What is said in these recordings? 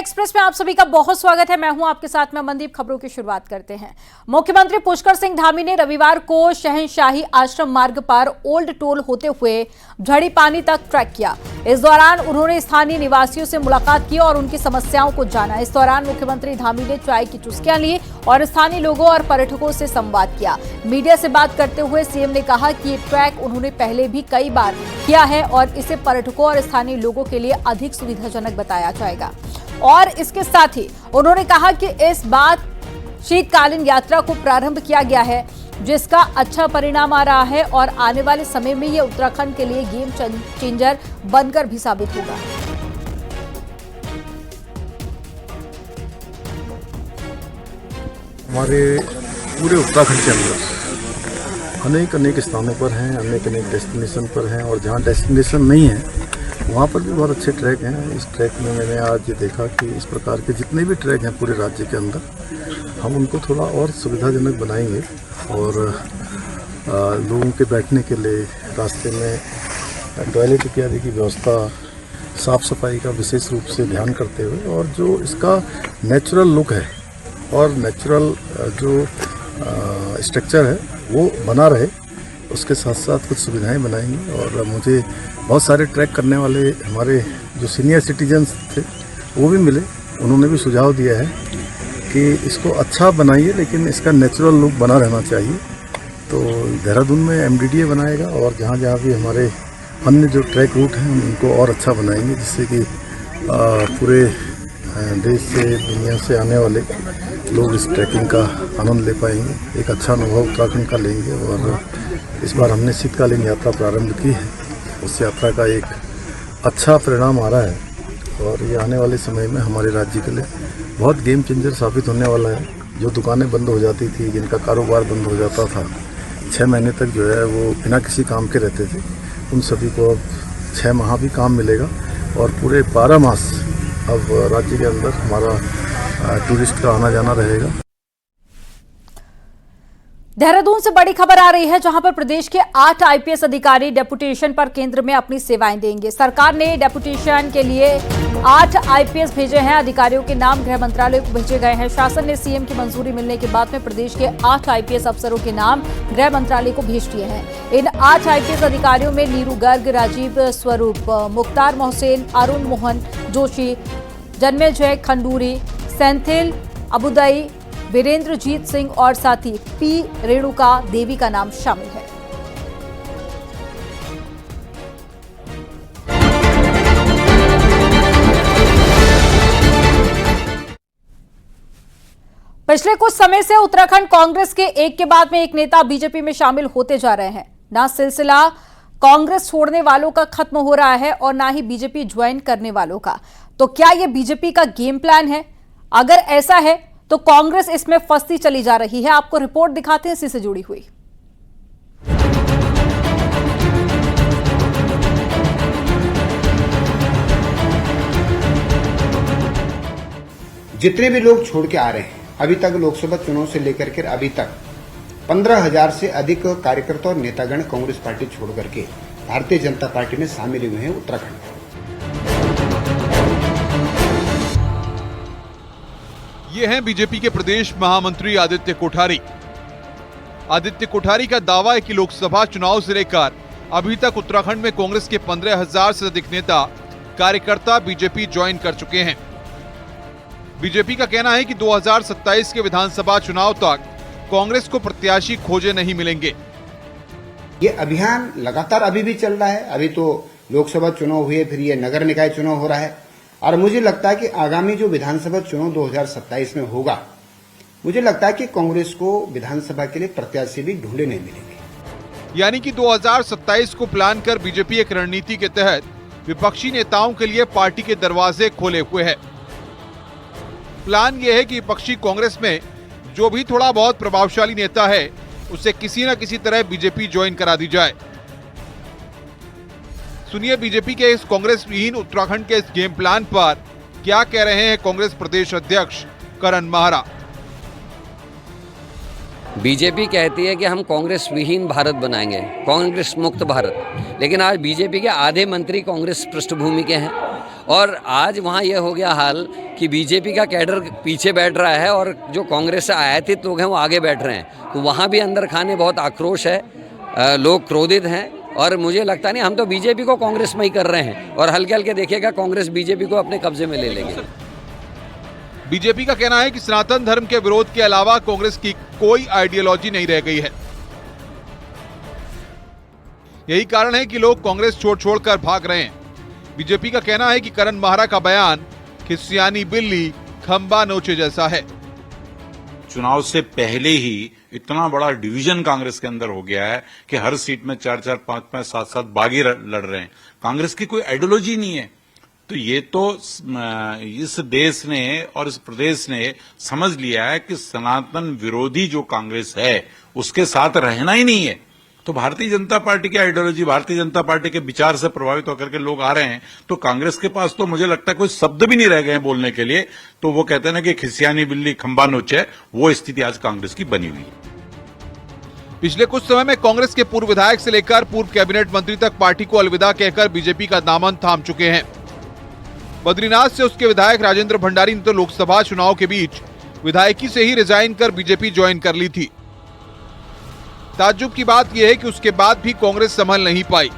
Express में आप सभी का बहुत स्वागत है। मैं हूं आपके साथ में मनदीप। खबरों की शुरुआत करते हैं। मुख्यमंत्री पुष्कर सिंह धामी ने रविवार को शहंशाही आश्रम मार्ग पर ओल्ड टोल होते हुए झड़ी पानी तक ट्रैक किया। इस दौरान उन्होंने स्थानीय निवासियों से मुलाकात की और उनकी समस्याओं को जाना। इस दौरान मुख्यमंत्री धामी ने चाय की चुस्कियां ली और स्थानीय लोगों और पर्यटकों से संवाद किया। मीडिया से बात करते हुए सीएम ने कहा कि ये ट्रैक उन्होंने पहले भी कई बार किया है और इसे पर्यटकों और स्थानीय लोगों के लिए अधिक सुविधाजनक बताया जाएगा। और इसके साथ ही उन्होंने कहा कि इस बार शीतकालीन यात्रा को प्रारंभ किया गया है, जिसका अच्छा परिणाम आ रहा है और आने वाले समय में ये उत्तराखंड के लिए गेम चेंजर बनकर भी साबित होगा। हमारे पूरे उत्तराखंड के अंदर अनेक स्थानों पर हैं, अनेक डेस्टिनेशन पर हैं और जहाँ डेस्टिनेशन नहीं है वहाँ पर भी बहुत अच्छे ट्रैक हैं। इस ट्रैक में मैंने आज ये देखा कि इस प्रकार के जितने भी ट्रैक हैं पूरे राज्य के अंदर हम उनको थोड़ा और सुविधाजनक बनाएंगे और लोगों के बैठने के लिए रास्ते में टॉयलेट इत्यादि की व्यवस्था, साफ़ सफाई का विशेष रूप से ध्यान करते हुए और जो इसका नेचुरल लुक है और नेचुरल जो स्ट्रक्चर है वो बना रहे, उसके साथ साथ कुछ सुविधाएं बनाएंगे। और मुझे बहुत सारे ट्रैक करने वाले हमारे जो सीनियर सिटीजन्स थे वो भी मिले, उन्होंने भी सुझाव दिया है कि इसको अच्छा बनाइए लेकिन इसका नेचुरल लुक बना रहना चाहिए। तो देहरादून में MDDA बनाएगा और जहाँ जहाँ भी हमारे अन्य जो ट्रैक रूट हैं उनको और अच्छा बनाएंगे, जिससे कि पूरे देश से दुनिया से आने वाले लोग इस ट्रैकिंग का आनंद ले पाएंगे, एक अच्छा अनुभव उत्तराखंड का लेंगे। और इस बार हमने शीतकालीन यात्रा प्रारंभ की है, उस यात्रा का एक अच्छा परिणाम आ रहा है और ये आने वाले समय में हमारे राज्य के लिए बहुत गेम चेंजर साबित होने वाला है। जो दुकानें बंद हो जाती थी, जिनका कारोबार बंद हो जाता था, 6 महीने तक जो है वो बिना किसी काम के रहते थे, उन सभी को अब 6 माह भी काम मिलेगा और पूरे 12 मास अब राज्य के अंदर हमारा टूरिस्ट का आना जाना रहेगा। देहरादून से बड़ी खबर आ रही है, जहां पर प्रदेश के 8 IPS अधिकारी डेपुटेशन पर केंद्र में अपनी सेवाएं देंगे। सरकार ने डेपुटेशन के लिए 8 IPS भेजे हैं। अधिकारियों के नाम गृह मंत्रालय को भेजे गए हैं। शासन ने सीएम की मंजूरी मिलने के बाद में प्रदेश के 8 IPS अफसरों के नाम गृह मंत्रालय को भेज दिए हैं। इन 8 IPS अधिकारियों में नीरू गर्ग, राजीव स्वरूप, मुख्तार मोहसेन, अरुण मोहन जोशी, जन्मेजय खंडूरी, सेंथिल अबुदई, वीरेंद्रजीत सिंह और साथ ही P रेणुका देवी का नाम शामिल है। पिछले कुछ समय से उत्तराखंड कांग्रेस के एक के बाद में एक नेता बीजेपी में शामिल होते जा रहे हैं। ना सिलसिला कांग्रेस छोड़ने वालों का खत्म हो रहा है और ना ही बीजेपी ज्वाइन करने वालों का। तो क्या यह बीजेपी का गेम प्लान है? अगर ऐसा है तो कांग्रेस इसमें फंसती चली जा रही है। आपको रिपोर्ट दिखाते हैं इसी से जुड़ी हुई। जितने भी लोग छोड़ के आ रहे हैं, अभी तक लोकसभा चुनाव से लेकर के अभी तक 15,000 से अधिक कार्यकर्ता और नेतागण कांग्रेस पार्टी छोड़ करके भारतीय जनता पार्टी में शामिल हुए हैं उत्तराखंड। ये हैं बीजेपी के प्रदेश महामंत्री आदित्य कोठारी। आदित्य कोठारी का दावा है कि लोकसभा चुनाव से लेकर अभी तक उत्तराखंड में कांग्रेस के 15,000 से अधिक नेता कार्यकर्ता बीजेपी ज्वाइन कर चुके हैं। बीजेपी का कहना है कि 2027 के विधानसभा चुनाव तक कांग्रेस को प्रत्याशी खोजे नहीं मिलेंगे। ये अभियान लगातार अभी भी चल रहा है। अभी तो लोकसभा चुनाव हुए, फिर ये नगर निकाय चुनाव हो रहा है और मुझे लगता है कि आगामी जो विधानसभा चुनाव 2027 में होगा, मुझे लगता है कि कांग्रेस को विधानसभा के लिए प्रत्याशी भी ढूंढे नहीं मिलेंगे। यानी कि 2027 को प्लान कर बीजेपी एक रणनीति के तहत विपक्षी नेताओं के लिए पार्टी के दरवाजे खोले हुए है। प्लान यह है कि विपक्षी कांग्रेस में जो भी थोड़ा बहुत प्रभावशाली नेता है, उसे किसी न किसी तरह बीजेपी ज्वाइन करा दी जाए। सुनिए बीजेपी के इस कांग्रेस विहीन उत्तराखंड के इस गेम प्लान पर क्या कह रहे हैं कांग्रेस प्रदेश अध्यक्ष करण माहरा। बीजेपी कहती है कि हम कांग्रेस विहीन भारत बनाएंगे, कांग्रेस मुक्त भारत, लेकिन आज बीजेपी के आधे मंत्री कांग्रेस पृष्ठभूमि के हैं और आज वहाँ यह हो गया हाल कि बीजेपी का कैडर पीछे बैठ रहा है और जो कांग्रेस से आयातित लोग हैं वो आगे बैठ रहे हैं। तो वहाँ भी अंदर खाने बहुत आक्रोश है, लोग क्रोधित हैं और मुझे लगता नहीं, हम तो बीजेपी को कांग्रेस में ही कर रहे हैं और हल्के हल्के देखिएगा कांग्रेस बीजेपी को अपने कब्जे में ले लेगी। बीजेपी का कहना है कि सनातन धर्म के विरोध के अलावा कांग्रेस की कोई आइडियोलॉजी नहीं रह गई है। यही कारण है कि लोग कांग्रेस छोड़ भाग रहे हैं। बीजेपी का कहना है कि करण माहरा का बयान खिसियानी बिल्ली खंबा नोचे जैसा है। चुनाव से पहले ही इतना बड़ा डिवीजन कांग्रेस के अंदर हो गया है कि हर सीट में 4-4, 5-5, 7-7 बागी लड़ रहे हैं। कांग्रेस की कोई आइडियोलॉजी नहीं है। तो ये तो इस देश ने और इस प्रदेश ने समझ लिया है कि सनातन विरोधी जो कांग्रेस है उसके साथ रहना ही नहीं है। तो भारतीय जनता पार्टी की आइडियोलॉजी, भारतीय जनता पार्टी के विचार से प्रभावित होकर के लोग आ रहे हैं। तो कांग्रेस के पास तो मुझे लगता है कोई शब्द भी नहीं रह गए हैं बोलने के लिए। तो वो कहते हैं ना कि खिसियानी बिल्ली खंबा नोचे, वो स्थिति आज कांग्रेस की बनी हुई है। पिछले कुछ समय में कांग्रेस के पूर्व विधायक से लेकर पूर्व कैबिनेट मंत्री तक पार्टी को अलविदा कहकर बीजेपी का दामन थाम चुके हैं। बद्रीनाथ से उसके विधायक राजेंद्र भंडारी ने तो लोकसभा चुनाव के बीच विधायकी से ही रिजाइन कर बीजेपी ज्वाइन कर ली थी। ताज्जुब की बात यह है कि उसके बाद भी कांग्रेस संभल नहीं पाई,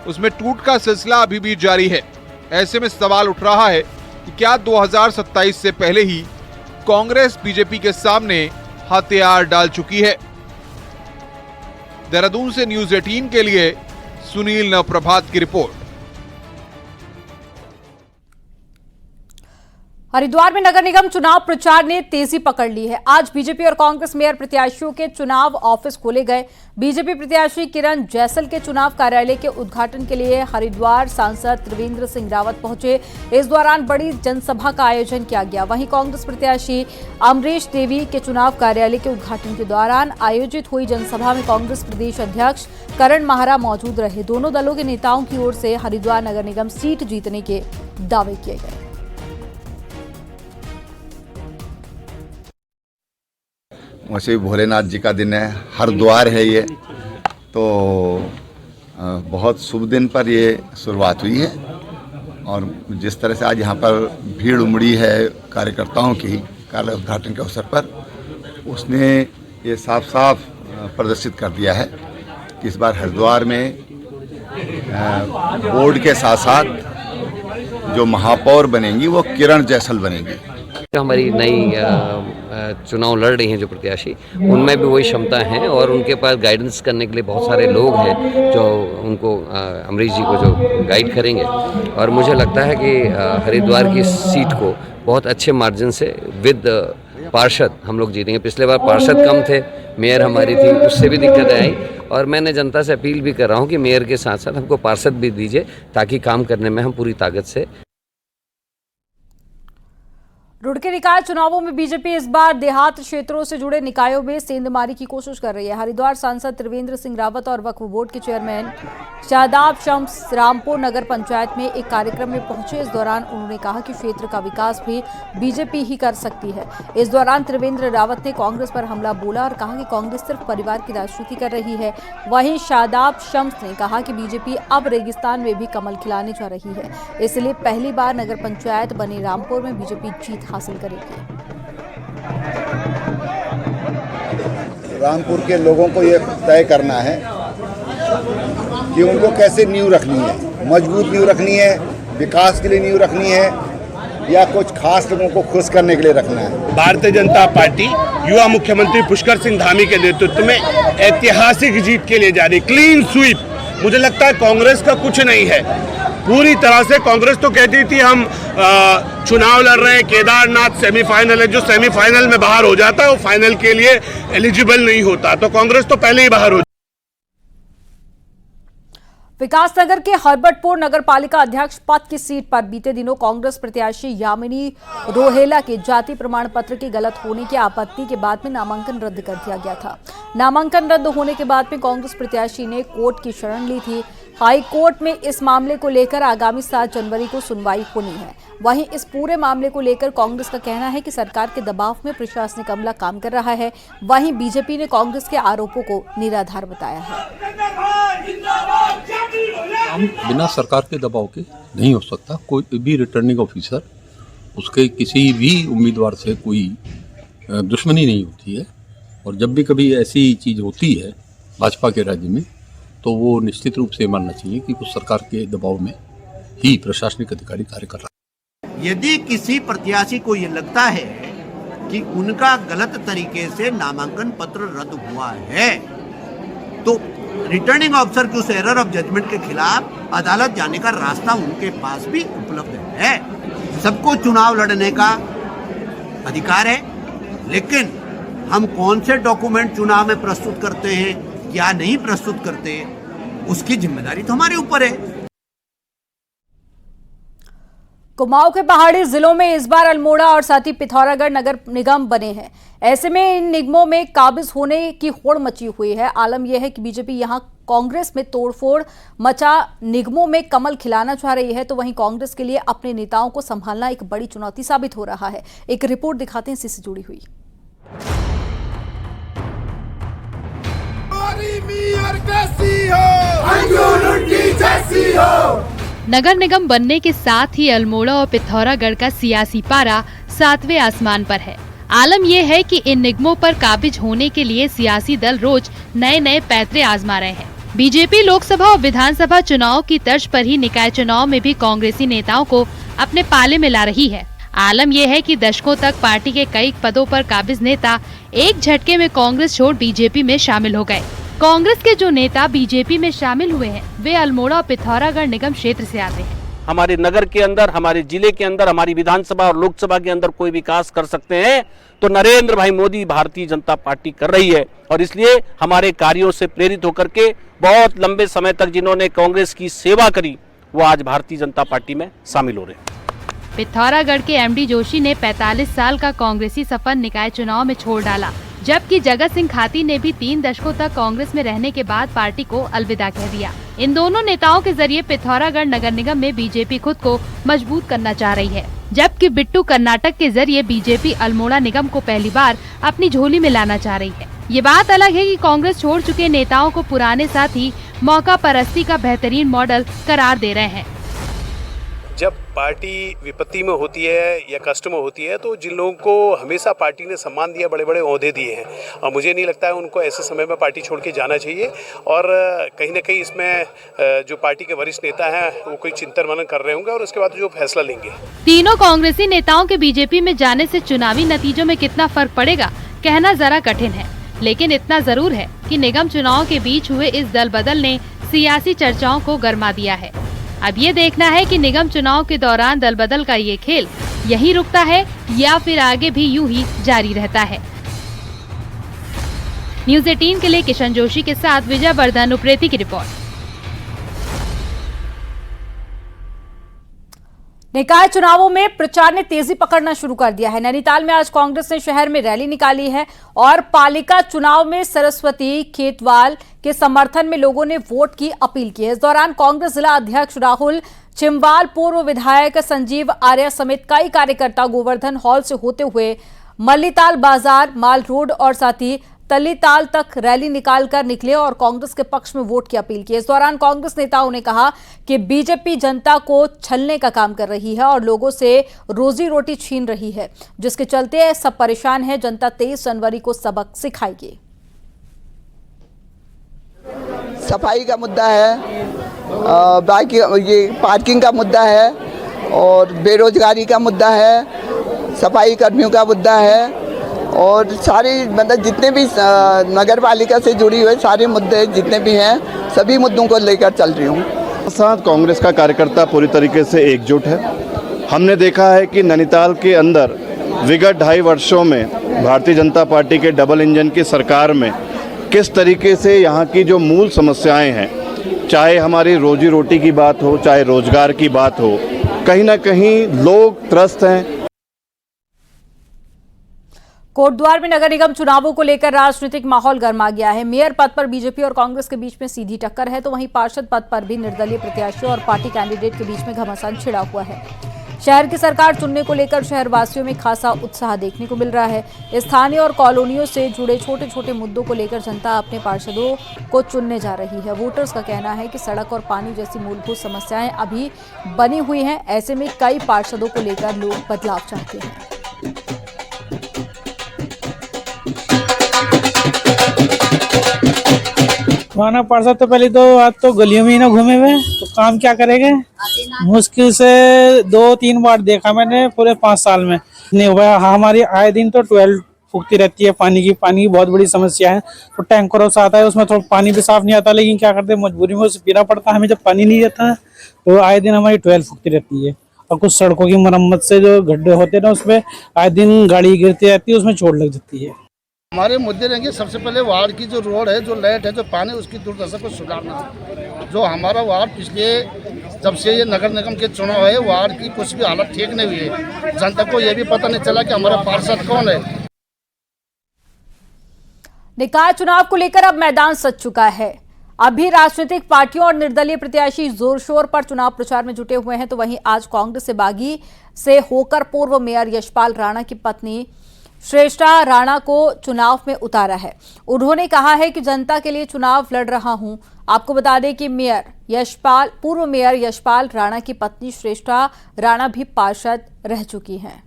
उसमें टूट का सिलसिला अभी भी जारी है। ऐसे में सवाल उठ रहा है कि क्या 2027 से पहले ही कांग्रेस बीजेपी के सामने हथियार डाल चुकी है। देहरादून से न्यूज़ 18 के लिए सुनील नवप्रभात की रिपोर्ट। हरिद्वार में नगर निगम चुनाव प्रचार ने तेजी पकड़ ली है। आज बीजेपी और कांग्रेस मेयर प्रत्याशियों के चुनाव ऑफिस खोले गए। बीजेपी प्रत्याशी किरण जैसल के चुनाव कार्यालय के उद्घाटन के लिए हरिद्वार सांसद त्रिवेंद्र सिंह रावत पहुंचे। इस दौरान बड़ी जनसभा का आयोजन किया गया। वहीं कांग्रेस प्रत्याशी अमरीश देवी के चुनाव कार्यालय के उद्घाटन के दौरान आयोजित हुई जनसभा में कांग्रेस प्रदेश अध्यक्ष करण माहरा मौजूद रहे। दोनों दलों के नेताओं की ओर से हरिद्वार नगर निगम सीट जीतने के दावे किए गए। वैसे भोलेनाथ जी का दिन है, हरिद्वार है ये, तो बहुत शुभ दिन पर ये शुरुआत हुई है। और जिस तरह से आज यहाँ पर भीड़ उमड़ी है कार्यकर्ताओं की कार्यालय उद्घाटन के अवसर पर, उसने ये साफ साफ प्रदर्शित कर दिया है कि इस बार हरिद्वार में बोर्ड के साथ साथ जो महापौर बनेंगी वो किरण जैसल बनेंगी। हमारी नई चुनाव लड़ रही हैं जो प्रत्याशी, उनमें भी वही क्षमता है और उनके पास गाइडेंस करने के लिए बहुत सारे लोग हैं जो उनको अमरीश जी को जो गाइड करेंगे। और मुझे लगता है कि हरिद्वार की सीट को बहुत अच्छे मार्जिन से विद पार्षद हम लोग जीतेंगे। पिछले बार पार्षद कम थे, मेयर हमारी थी, उससे भी दिक्कतें आई और मैंने जनता से अपील भी कर रहा हूँ कि मेयर के साथ साथ हमको पार्षद भी दीजिए ताकि काम करने में हम पूरी ताकत से। रुड़की निकाय चुनावों में बीजेपी इस बार देहात क्षेत्रों से जुड़े निकायों में सेंधमारी की कोशिश कर रही है। हरिद्वार सांसद त्रिवेंद्र सिंह रावत और वक्फ बोर्ड के चेयरमैन शादाब शम्स रामपुर नगर पंचायत में एक कार्यक्रम में पहुंचे। इस दौरान उन्होंने कहा कि क्षेत्र का विकास भी बीजेपी ही कर सकती है। इस दौरान त्रिवेंद्र रावत ने कांग्रेस पर हमला बोला और कहा कि कांग्रेस सिर्फ परिवार की राजनीति कर रही है। वहीं शादाब शम्स ने कहा कि बीजेपी अब रेगिस्तान में भी कमल खिलाने जा रही है, इसलिए पहली बार नगर पंचायत बने रामपुर में बीजेपी जीत हासिल करेगी। रामपुर के लोगों को ये तय करना है कि उनको कैसे नींव रखनी है, मजबूत नींव रखनी है, विकास के लिए नींव रखनी है या कुछ खास लोगों को खुश करने के लिए रखना है। भारतीय जनता पार्टी युवा मुख्यमंत्री पुष्कर सिंह धामी के नेतृत्व में ऐतिहासिक जीत के लिए जा रही, क्लीन स्वीप। मुझे लगता है कांग्रेस का कुछ नहीं है, पूरी तरह से कांग्रेस तो कहती थी हम चुनाव लड़ रहे हैं, केदारनाथ सेमीफाइनल है, जो सेमीफाइनल में बाहर हो जाता है वो फाइनल के लिए एलिजिबल नहीं होता, तो कांग्रेस तो पहले ही बाहर हो। विकासनगर के हरबटपुर नगर पालिका अध्यक्ष पद की सीट पर बीते दिनों कांग्रेस प्रत्याशी यामिनी रोहेला के जाति प्रमाण पत्र के गलत होने की आपत्ति के बाद में नामांकन रद्द कर दिया गया था। नामांकन रद्द होने के बाद में कांग्रेस प्रत्याशी ने कोर्ट की शरण ली थी। हाई कोर्ट में इस मामले को लेकर आगामी 7 जनवरी को सुनवाई होनी है। वहीं इस पूरे मामले को लेकर कांग्रेस का कहना है कि सरकार के दबाव में प्रशासनिक अमला काम कर रहा है। वहीं बीजेपी ने कांग्रेस के आरोपों को निराधार बताया है। हम बिना सरकार के दबाव के नहीं हो सकता। कोई भी रिटर्निंग ऑफिसर उसके किसी भी उम्मीदवार से कोई दुश्मनी नहीं होती है, और जब भी कभी ऐसी चीज़ होती है भाजपा के राज्य में तो वो निश्चित रूप से मानना चाहिए कि कुछ सरकार के दबाव में ही प्रशासनिक अधिकारी कार्य कर रहा है। यदि किसी प्रत्याशी को ये लगता है कि उनका गलत तरीके से नामांकन पत्र रद्द हुआ है तो रिटर्निंग ऑफिसर की उस एरर ऑफ जजमेंट के खिलाफ अदालत जाने का रास्ता उनके पास भी उपलब्ध है। सबको चुनाव लड़ने का अधिकार है, लेकिन हम कौन से डॉक्यूमेंट चुनाव में प्रस्तुत करते हैं या नहीं प्रस्तुत करते उसकी जिम्मेदारी तो हमारे ऊपर है। कुमाऊं के पहाड़ी जिलों में इस बार अल्मोड़ा और साथ ही पिथौरागढ़ नगर निगम बने हैं। ऐसे में इन निगमों में काबिज होने की होड़ मची हुई है। आलम यह है कि बीजेपी यहां कांग्रेस में तोड़फोड़ मचा निगमों में कमल खिलाना चाह रही है, तो वहीं कांग्रेस के लिए अपने नेताओं को संभालना एक बड़ी चुनौती साबित हो रहा है। एक रिपोर्ट दिखाते हैं, इसी से जुड़ी हुई। नगर निगम बनने के साथ ही अल्मोड़ा और पिथौरागढ़ का सियासी पारा 7वें आसमान पर है। आलम यह है कि इन निगमों पर काबिज होने के लिए सियासी दल रोज नए नए पैतरे आजमा रहे हैं। बीजेपी लोकसभा और विधानसभा चुनाव की तर्ज पर ही निकाय चुनाव में भी कांग्रेसी नेताओं को अपने पाले में ला रही है। आलम यह है कि दशकों तक पार्टी के कई पदों पर काबिज नेता एक झटके में कांग्रेस छोड़ बीजेपी में शामिल हो गए। कांग्रेस के जो नेता बीजेपी में शामिल हुए हैं वे अल्मोड़ा और पिथौरागढ़ निगम क्षेत्र से आते हैं। हमारे नगर के अंदर, हमारे जिले के अंदर, हमारी विधानसभा और लोकसभा के अंदर कोई विकास कर सकते हैं तो नरेंद्र भाई मोदी भारतीय जनता पार्टी कर रही है, और इसलिए हमारे कार्यों से प्रेरित होकर के बहुत लंबे समय तक जिन्होंने कांग्रेस की सेवा करी वो आज भारतीय जनता पार्टी में शामिल हो रहे हैं। पिथौरागढ़ के एमडी जोशी ने 45 साल का कांग्रेसी सफर निकाय चुनाव में छोड़ डाला, जबकि जगत सिंह खाती ने भी 3 दशकों तक कांग्रेस में रहने के बाद पार्टी को अलविदा कह दिया। इन दोनों नेताओं के जरिए पिथौरागढ़ नगर निगम में बीजेपी खुद को मजबूत करना चाह रही है, जबकि बिट्टू कर्नाटक के जरिए बीजेपी अल्मोड़ा निगम को पहली बार अपनी झोली में लाना चाह रही है। ये बात अलग है कि कांग्रेस छोड़ चुके नेताओं को पुराने साथी मौका परस्ती का बेहतरीन मॉडल करार दे रहे हैं। जब पार्टी विपत्ति में होती है या कष्ट में होती है तो जिन लोगों को हमेशा पार्टी ने सम्मान दिया, बड़े बड़े ओहदे दिए हैं, और मुझे नहीं लगता है उनको ऐसे समय में पार्टी छोड़ के जाना चाहिए। और कहीं ना कहीं इसमें जो पार्टी के वरिष्ठ नेता हैं वो कोई चिंतन मनन कर रहे होंगे और उसके बाद जो फैसला लेंगे। तीनों कांग्रेसी नेताओं के बीजेपी में जाने से चुनावी नतीजों में कितना फर्क पड़ेगा कहना जरा कठिन है, लेकिन इतना जरूर है कि निगम चुनाव के बीच हुए इस दल बदल ने सियासी चर्चाओं को गरमा दिया है। अब ये देखना है कि निगम चुनाव के दौरान दल बदल का ये खेल यहीं रुकता है या फिर आगे भी यूं ही जारी रहता है। न्यूज़ 18 के लिए किशन जोशी के साथ विजय वर्धन उप्रेती की रिपोर्ट। निकाय चुनावों में प्रचार ने तेजी पकड़ना शुरू कर दिया है। नैनीताल में आज कांग्रेस ने शहर में रैली निकाली है और पालिका चुनाव में सरस्वती खेतवाल के समर्थन में लोगों ने वोट की अपील की है। इस दौरान कांग्रेस जिला अध्यक्ष राहुल चिम्बाल, पूर्व विधायक संजीव आर्य समेत कई कार्यकर्ता गोवर्धन हॉल से होते हुए मल्लीताल बाजार, माल रोड और साथ ही तलीताल तक रैली निकालकर निकले और कांग्रेस के पक्ष में वोट की अपील की। इस दौरान कांग्रेस नेताओं ने कहा कि बीजेपी जनता को छलने का काम कर रही है और लोगों से रोजी रोटी छीन रही है, जिसके चलते सब परेशान है। जनता 23 जनवरी को सबक सिखाएगी। सफाई का मुद्दा है, बाकी ये पार्किंग का मुद्दा है और बेरोजगारी का मुद्दा है, सफाई कर्मियों का मुद्दा है और सारी मतलब जितने भी नगर पालिका से जुड़ी हुए सारे मुद्दे जितने भी हैं सभी मुद्दों को लेकर चल रही हूँ। साथ कांग्रेस का कार्यकर्ता पूरी तरीके से एकजुट है। हमने देखा है कि नैनीताल के अंदर विगत 2.5 वर्षों में भारतीय जनता पार्टी के डबल इंजन की सरकार में किस तरीके से यहाँ की जो मूल समस्याएं हैं, चाहे हमारी रोजी रोटी की बात हो, चाहे रोजगार की बात हो, कहीं ना कहीं लोग त्रस्त हैं। कोटद्वार में नगर निगम चुनावों को लेकर राजनीतिक माहौल गर्मा गया है। मेयर पद पर बीजेपी और कांग्रेस के बीच में सीधी टक्कर है, तो वहीं पार्षद पद पर भी निर्दलीय प्रत्याशियों और पार्टी कैंडिडेट के बीच में घमासान छिड़ा हुआ है। शहर की सरकार चुनने को लेकर शहरवासियों में खासा उत्साह देखने को मिल रहा है। स्थानीय और कॉलोनियों से जुड़े छोटे छोटे मुद्दों को लेकर जनता अपने पार्षदों को चुनने जा रही है। वोटर्स का कहना है कि सड़क और पानी जैसी मूलभूत समस्याएं अभी बनी हुई हैं। ऐसे में कई पार्षदों को लेकर लोग बदलाव चाहते हैं। पुराना पार्षद तो पहले तो आज तो गलियों में ही ना घूमे हुए, तो काम क्या करेंगे। मुश्किल से 2-3 बार देखा मैंने पूरे 5 साल में, नहीं हुआ। हमारी आए दिन तो 12 फूकती रहती है पानी की बहुत बड़ी समस्या है। तो टैंकरों से आता है, उसमें थोड़ा पानी भी साफ नहीं आता, लेकिन क्या करते हैं मजबूरी में उसे पीना पड़ता है हमें। जब पानी नहीं रहता है तो आए दिन हमारी 12 फूकती रहती है। और कुछ सड़कों की मरम्मत से जो गड्ढे होते हैं ना, उसमें आए दिन गाड़ी गिरती रहती है, उसमें चोट लग जाती है। हमारे मुद्दे रहेंगे सबसे पहले वार्ड की जो रोड है, जो लाइट है, जो पानी, उसकी दुर्दशा को सुधारना। जो हमारा वार्ड पिछले जब से ये नगर निगम के चुनाव है, वार्ड की कुछ भी हालत ठीक नहीं हुई है। जनता को ये भी पता नहीं चला कि हमारा पार्षद कौन है। निकाय चुनाव को लेकर अब मैदान सज चुका है। अभी राजनीतिक पार्टियों और निर्दलीय प्रत्याशी जोर शोर पर चुनाव प्रचार में जुटे हुए हैं, तो वहीं आज कांग्रेस से बागी से होकर पूर्व मेयर यशपाल राणा की पत्नी श्रेष्ठा राणा को चुनाव में उतारा है। उन्होंने कहा है कि जनता के लिए चुनाव लड़ रहा हूं। आपको बता दें कि पूर्व मेयर यशपाल राणा की पत्नी श्रेष्ठा राणा भी पार्षद रह चुकी हैं।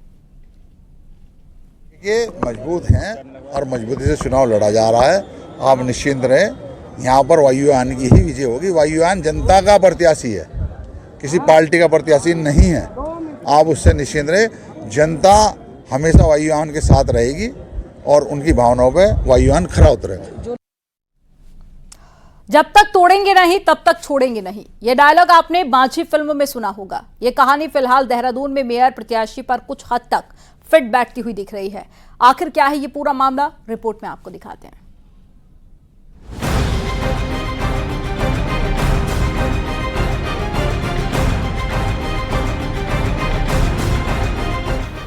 ये मजबूत हैं और मजबूती से चुनाव लड़ा जा रहा है। आप निश्चिंत रहें, यहाँ पर वायुयान की ही विजय होगी। वायुयान जनता का प्रत्याशी है, किसी पार्टी का प्रत्याशी नहीं है। आप उससे निश्चिंत रहें। जनता हमेशा वायुयान के साथ रहेगी और उनकी भावनाओं पे वायुयान खरा उतरेगा। जब तक तोड़ेंगे नहीं तब तक छोड़ेंगे नहीं, ये डायलॉग आपने माझी फिल्म में सुना होगा। ये कहानी फिलहाल देहरादून में मेयर प्रत्याशी पर कुछ हद तक फिट बैठती हुई दिख रही है। आखिर क्या है ये पूरा मामला, रिपोर्ट में आपको दिखाते हैं।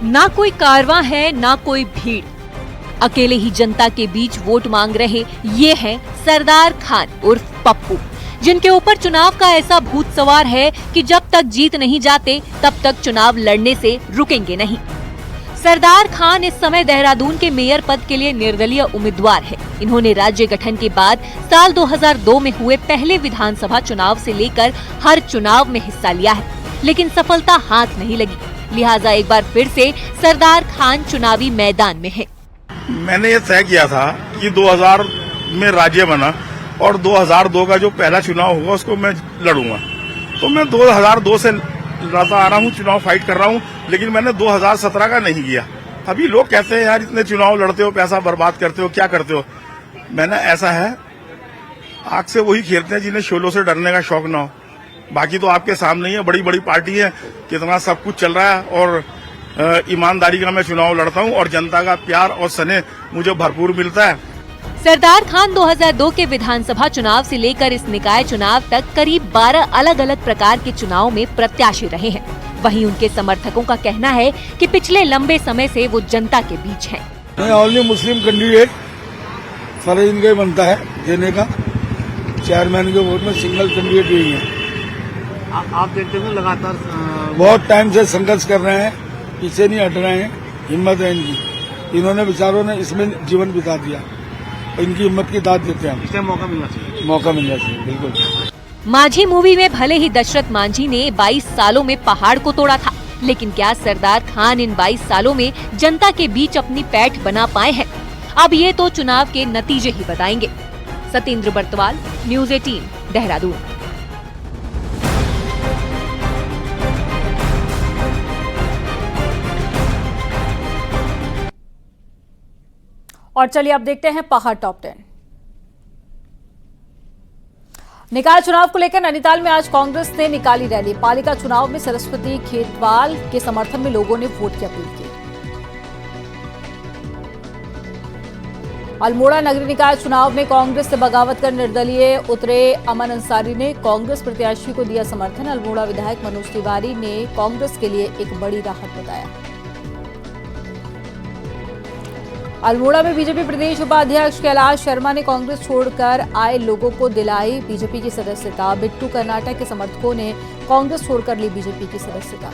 ना कोई कारवां है ना कोई भीड़, अकेले ही जनता के बीच वोट मांग रहे ये हैं सरदार खान उर्फ पप्पू, जिनके ऊपर चुनाव का ऐसा भूत सवार है कि जब तक जीत नहीं जाते तब तक चुनाव लड़ने से रुकेंगे नहीं। सरदार खान इस समय देहरादून के मेयर पद के लिए निर्दलीय उम्मीदवार है। इन्होंने राज्य गठन के बाद साल 2002 में हुए पहले विधानसभा चुनाव से लेकर हर चुनाव में हिस्सा लिया है, लेकिन सफलता हाथ नहीं लगी। लिहाजा एक बार फिर से सरदार खान चुनावी मैदान में है। मैंने ये तय किया था कि 2000 में राज्य बना और 2002 का जो पहला चुनाव होगा उसको मैं लड़ूंगा। तो मैं 2002 से लड़ता आ रहा हूँ, चुनाव फाइट कर रहा हूँ, लेकिन मैंने 2017 का नहीं किया। अभी लोग कहते हैं यार इतने चुनाव लड़ते हो, पैसा बर्बाद करते हो, क्या करते हो। मैंने ऐसा है, आग से वही खेलते हैं जिन्हें शोलों से डरने का शौक ना हो। बाकी तो आपके सामने ही है, बड़ी बड़ी पार्टी है, कितना सब कुछ चल रहा है और ईमानदारी का मैं चुनाव लड़ता हूं और जनता का प्यार और स्नेह मुझे भरपूर मिलता है। सरदार खान 2002 के विधानसभा चुनाव से लेकर इस निकाय चुनाव तक करीब 12 अलग अलग प्रकार के चुनाव में प्रत्याशी रहे हैं। वहीं उनके समर्थकों का कहना है कि पिछले लंबे समय से वो जनता के बीच हैं। ओनली मुस्लिम कैंडिडेट सारे इनका ही बनता है देने का। चेयरमैन के वोट में सिंगल कैंडिडेट यही है। आप देखते हैं लगातार बहुत टाइम से संघर्ष कर रहे हैं, पीछे नहीं हट रहे हैं। हिम्मत है इनकी, इन्होंने बेचारों ने इसमें जीवन बिता दिया, इनकी हिम्मत की दाद देते हैं। इसे मौका मिलना चाहिए, मौका मिलना चाहिए, बिल्कुल। माझी मूवी में भले ही दशरथ मांझी ने 22 सालों में पहाड़ को तोड़ा था, लेकिन क्या सरदार खान इन 22 सालों में जनता के बीच अपनी पैठ बना पाए हैं? अब ये तो चुनाव के नतीजे ही बताएंगे। सतेंद्र बर्तवाल, न्यूज़ 18, देहरादून। और चलिए अब देखते हैं पहाड़ टॉप 10। निकाय चुनाव को लेकर नैनीताल में आज कांग्रेस ने निकाली रैली। पालिका चुनाव में सरस्वती खेतवाल के समर्थन में लोगों ने वोट की अपील की। अल्मोड़ा नगरीय निकाय चुनाव में कांग्रेस से बगावत कर निर्दलीय उतरे अमन अंसारी ने कांग्रेस प्रत्याशी को दिया समर्थन। अल्मोड़ा विधायक मनोज तिवारी ने कांग्रेस के लिए एक बड़ी राहत बताया। अल्मोड़ा में बीजेपी प्रदेश उपाध्यक्ष कैलाश शर्मा ने कांग्रेस छोड़कर आए लोगों को दिलाई बीजेपी की सदस्यता। बिट्टू कर्नाटक के समर्थकों ने कांग्रेस छोड़कर ली बीजेपी की सदस्यता।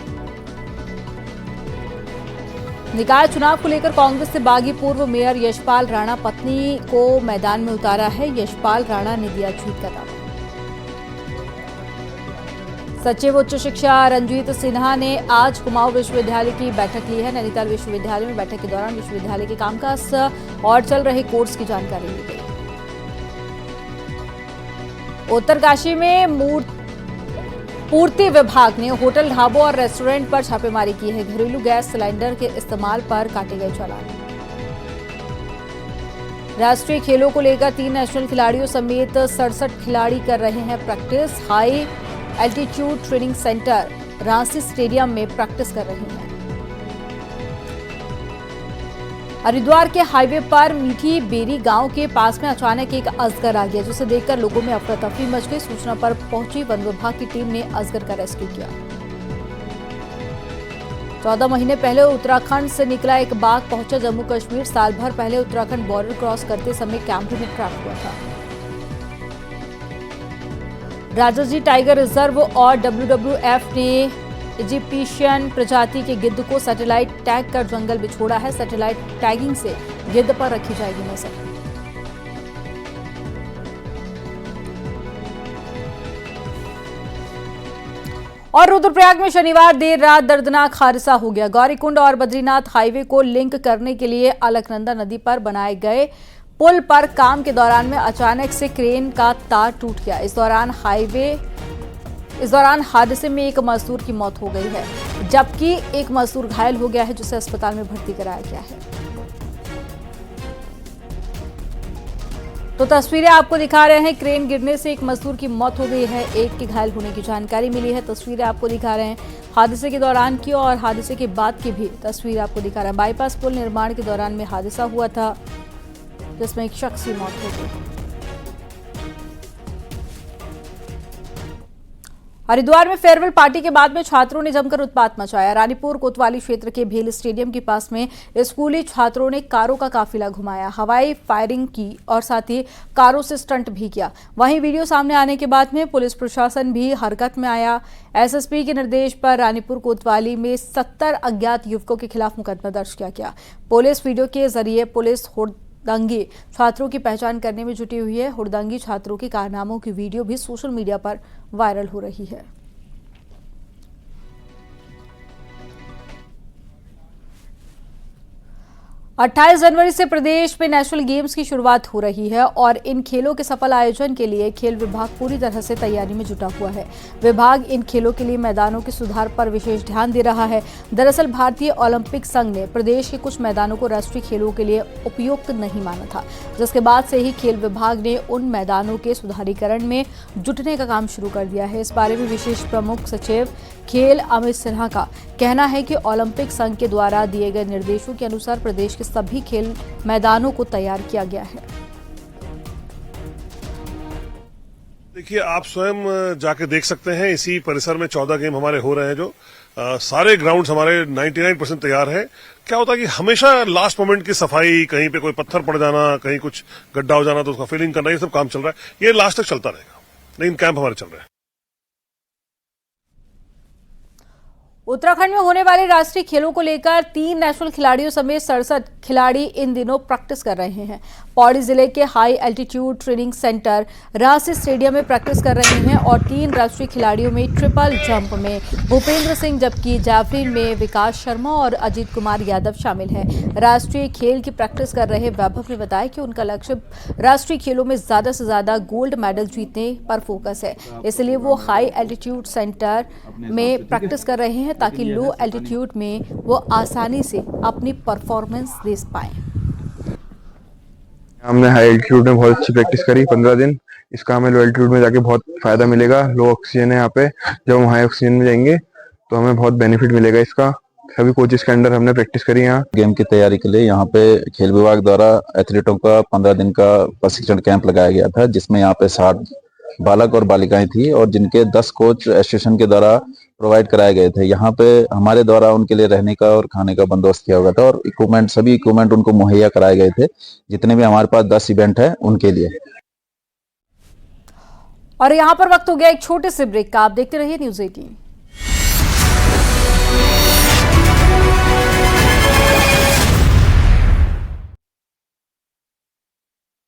निकाय चुनाव को लेकर कांग्रेस से बागी पूर्व मेयर यशपाल राणा पत्नी को मैदान में उतारा है। यशपाल राणा ने दिया जीत का दावा। सचिव उच्च शिक्षा रंजीत सिन्हा ने आज कुमाऊं विश्वविद्यालय की बैठक ली है। नैनीताल विश्वविद्यालय में बैठक के दौरान विश्वविद्यालय के कामकाज और चल रहे कोर्स की जानकारी ली गई। उत्तरकाशी में पूर्ति विभाग ने होटल, ढाबों और रेस्टोरेंट पर छापेमारी की है। घरेलू गैस सिलेंडर के इस्तेमाल पर काटे गए चालान। राष्ट्रीय खेलों को लेकर 3 नेशनल खिलाड़ियों समेत 67 खिलाड़ी कर रहे हैं practice. High altitude training centre Ranchi stadium में प्रैक्टिस कर रहे हैं। हरिद्वार के हाईवे पर मीठी बेरी गांव के पास में अचानक एक अजगर आ गया, जिसे देखकर लोगों में अफरा तफरी मच गई। सूचना पर पहुंची वन विभाग की टीम ने अजगर का रेस्क्यू किया। 14 महीने पहले उत्तराखंड से निकला एक बाघ पहुंचा जम्मू कश्मीर। साल भर पहले उत्तराखंड बॉर्डर क्रॉस करते समय कैमरे में ट्रैप हुआ था। राजाजी टाइगर रिजर्व और WWF ने इजिप्शियन प्रजाति के गिद्ध को सैटेलाइट टैग कर जंगल में छोड़ा है। सैटेलाइट टैगिंग से गिद्ध पर रखी जाएगी नजर। और रुद्रप्रयाग में शनिवार देर रात दर्दनाक हादसा हो गया। गौरीकुंड और बद्रीनाथ हाईवे को लिंक करने के लिए अलकनंदा नदी पर बनाए गए पुल पर काम के दौरान में अचानक से क्रेन का तार टूट गया। इस दौरान हादसे में एक मजदूर की मौत हो गई है, जबकि एक मजदूर घायल हो गया है, जिसे अस्पताल में भर्ती कराया गया है। तो तस्वीरें आपको दिखा रहे हैं। क्रेन गिरने से एक मजदूर की मौत हो गई है, एक के घायल होने की जानकारी मिली है। तस्वीरें आपको दिखा रहे हैं हादसे के दौरान की और हादसे के बाद की भी तस्वीर आपको दिखा रहे हैं। बाईपास पुल निर्माण के दौरान में हादसा हुआ था, जिसमें एक शख्स की मौत हो गई। हरिद्वार में फेयरवेल पार्टी के बाद में छात्रों ने जमकर उत्पात मचाया। रानीपुर कोतवाली क्षेत्र के भेल स्टेडियम के पास में स्कूली छात्रों ने कारों का काफिला घुमाया, हवाई फायरिंग की और साथ ही कारों से स्टंट भी किया। वहीं वीडियो सामने आने के बाद में पुलिस प्रशासन भी हरकत में आया। एसएसपी के निर्देश पर रानीपुर कोतवाली में 70 अज्ञात युवकों के खिलाफ मुकदमा दर्ज किया गया। पुलिस वीडियो के जरिए पुलिस हुड़दंगी छात्रों की पहचान करने में जुटी हुई है। हुड़दंगी छात्रों के कारनामों की वीडियो भी सोशल मीडिया पर वायरल हो रही है। अट्ठाईस जनवरी से प्रदेश में नेशनल गेम्स की शुरुआत हो रही है और इन खेलों के सफल आयोजन के लिए खेल विभाग पूरी तरह से तैयारी में जुटा हुआ है। विभाग इन खेलों के लिए मैदानों के सुधार पर विशेष ध्यान दे रहा है। दरअसल भारतीय ओलंपिक संघ ने प्रदेश के कुछ मैदानों को राष्ट्रीय खेलों के लिए उपयुक्त नहीं माना था, जिसके बाद से ही खेल विभाग ने उन मैदानों के सुधारीकरण में जुटने का काम शुरू कर दिया है। इस बारे में विशेष प्रमुख सचिव खेल अमित सिन्हा का कहना है कि ओलंपिक संघ के द्वारा दिए गए निर्देशों के अनुसार प्रदेश के सभी खेल मैदानों को तैयार किया गया है। देखिए, आप स्वयं जाके देख सकते हैं, इसी परिसर में 14 गेम हमारे हो रहे हैं। जो सारे ग्राउंड्स हमारे 99% तैयार है। क्या होता है कि हमेशा लास्ट मोमेंट की सफाई, कहीं पे कोई पत्थर पड़ जाना, कहीं कुछ गड्ढा हो जाना तो उसका फिलिंग करना, ये सब काम चल रहा है। ये लास्ट तक चलता रहेगा, लेकिन कैंप हमारे चल रहे हैं। उत्तराखंड में होने वाले राष्ट्रीय खेलों को लेकर 3 नेशनल खिलाड़ियों समेत 67 खिलाड़ी इन दिनों प्रैक्टिस कर रहे हैं। पौड़ी जिले के high altitude training centre Ranchi stadium में प्रैक्टिस कर रहे हैं और 3 राष्ट्रीय खिलाड़ियों में ट्रिपल जंप में भूपेंद्र सिंह, जबकि जैवलिन में विकास शर्मा और अजीत कुमार यादव शामिल हैं। राष्ट्रीय खेल की प्रैक्टिस कर रहे वैभव ने बताया कि उनका लक्ष्य राष्ट्रीय खेलों में ज्यादा से ज्यादा गोल्ड मेडल जीतने पर फोकस है, इसलिए वो हाई एल्टीट्यूड सेंटर में प्रैक्टिस कर रहे हैं ताकि लो एल्टीट्यूड में वो आसानी से अपनी परफॉर्मेंस दे पाए। हमने हाई एल्टीट्यूड में बहुत अच्छी प्रैक्टिस करी 15 दिन। इसका हमें लो एल्टीट्यूड में जाके बहुत फायदा मिलेगा। लो ऑक्सीजन है यहाँ पे, जब हम हाई ऑक्सीजन में जाएंगे तो हमें बहुत बेनिफिट मिलेगा इसका। सभी कोचेस के अंडर हमने प्रैक्टिस करी यहाँ। गेम की तैयारी के लिए यहाँ पे खेल विभाग द्वारा एथलीटों का 15 दिन का प्रशिक्षण कैंप लगाया गया था, जिसमें यहाँ पे 60 बालक और बालिकाएं थी और जिनके 10 कोच एसोसिएशन के द्वारा प्रोवाइड कराए गए थे। यहाँ पे हमारे द्वारा उनके लिए रहने का और खाने का बंदोबस्त किया हुआ था और सभी इक्विपमेंट उनको मुहैया कराए गए थे, जितने भी हमारे पास 10 इवेंट है उनके लिए। और यहाँ पर वक्त हो गया एक छोटे से ब्रेक का। आप देखते रहिए न्यूज़ 18।